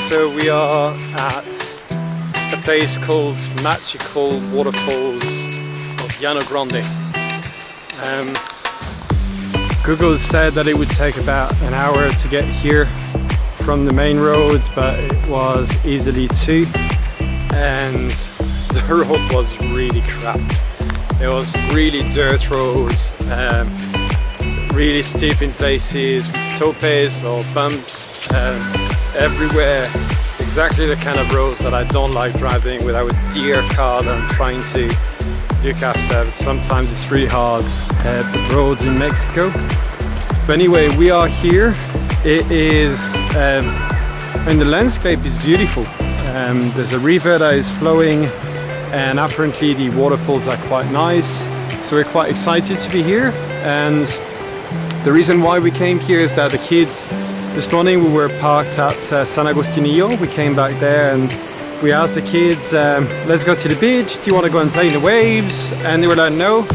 So we are at a place called Magical Waterfalls of Llano Grande. Google said that it would take about an hour to get here from the main roads, but it was easily 2, and the road was really crap. It was really dirt roads, really steep in places, topes or bumps everywhere. Exactly the kind of roads that I don't like driving with our dear car that I'm trying to look after. But sometimes it's really hard, the roads in Mexico. But anyway, we are here. It is, and the landscape is beautiful. There's a river that is flowing, and apparently the waterfalls are quite nice. So we're quite excited to be here. And the reason why we came here is that the kids, this morning we were parked at San Agustinillo. We came back there and we asked the kids, let's go to the beach. Do you want to go and play in the waves? And they were like, no,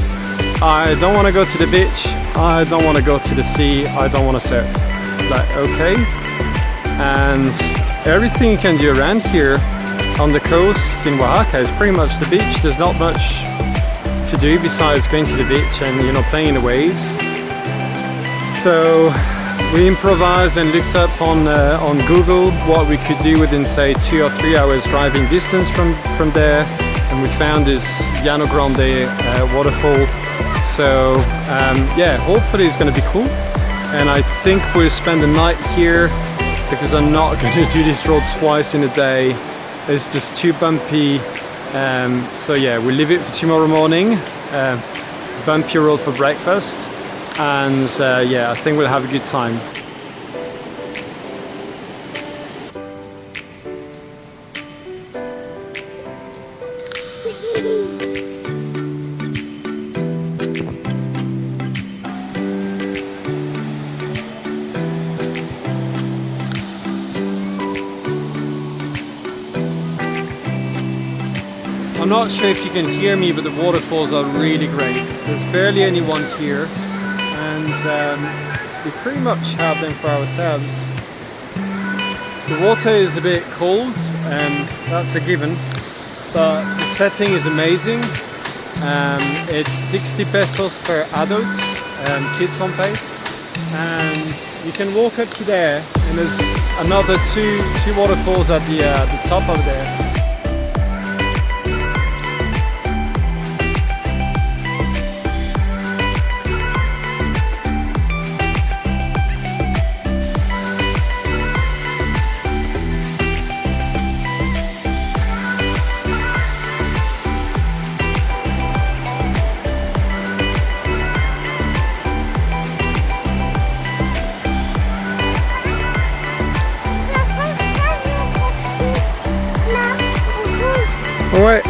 I don't want to go to the beach. I don't want to go to the sea. I don't want to surf. Like, okay. And everything you can do around here on the coast in Oaxaca is pretty much the beach. There's not much to do besides going to the beach and, you know, playing in the waves. So we improvised and looked up on Google what we could do within, say, 2 or 3 hours driving distance from there, and we found this Llano Grande waterfall. So yeah, hopefully it's going to be cool, and I think we'll spend the night here because I'm not going to do this road twice in a day. It's just too bumpy. So yeah, we'll leave it for tomorrow morning. Bumpy road for breakfast. And yeah, I think we'll have a good time. I'm not sure if you can hear me, but the waterfalls are really great. There's barely anyone here. And we pretty much have them for ourselves. The water is a bit cold, and that's a given, but the setting is amazing. It's 60 pesos per adult, kids don't pay, and you can walk up to there, and there's another two waterfalls at the top over there. Ouais.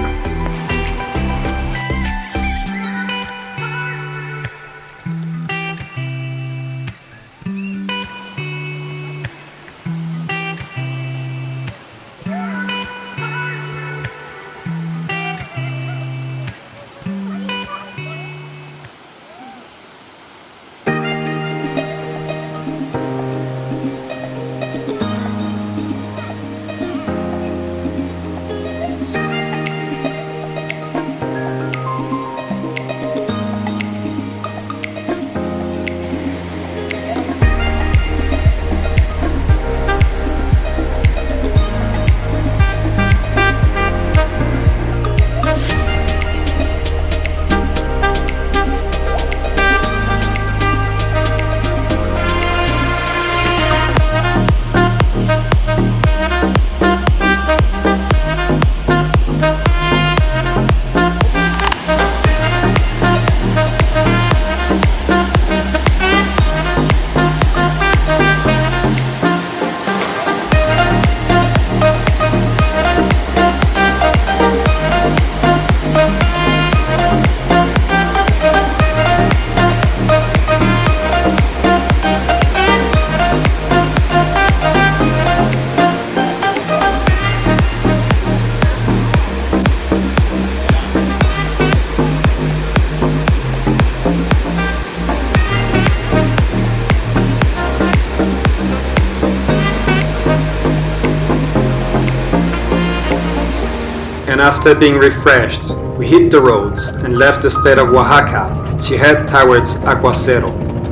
and after being refreshed, we hit the roads and left the state of Oaxaca to head towards Aguacero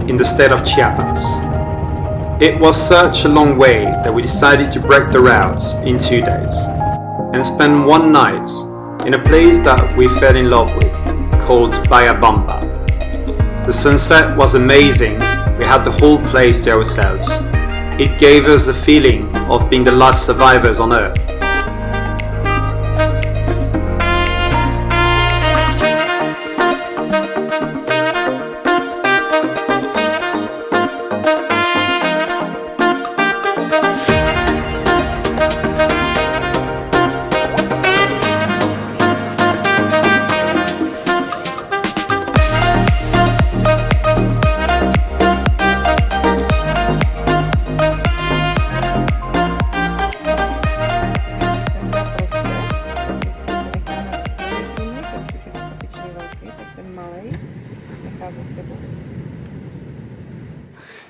in the state of Chiapas. It was such a long way that we decided to break the route in 2 days and spend one night in a place that we fell in love with, called Bahia Bamba. The sunset was amazing, we had the whole place to ourselves. It gave us the feeling of being the last survivors on Earth.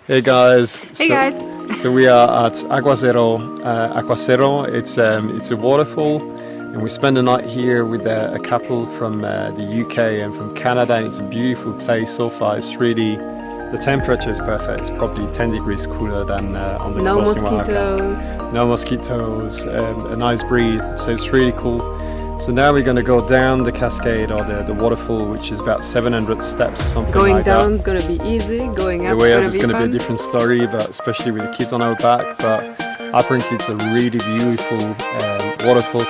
Hey guys. Hey guys. So we are at Aguacero. It's a waterfall, and we spend the night here with a couple from the UK and from Canada. And it's a beautiful place so far. It's really, the temperature is perfect. It's probably 10 degrees cooler than on the coast in Oaxaca. No mosquitoes. A nice breeze. So it's really cool. So now we're going to go down the cascade or the waterfall, which is about 700 steps, something going like that. Going down is going to be easy, going up the way up is going to be a different story, but especially with the kids on our back. But apparently it's a really beautiful waterfall.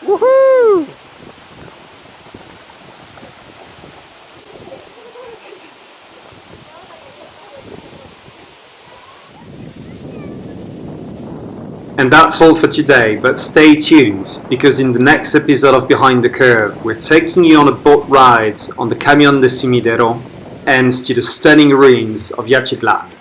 Woohoo! And that's all for today, but stay tuned, because in the next episode of Behind the Curve, we're taking you on a boat ride on the Camion de Sumidero and to the stunning ruins of Yaxchitlan.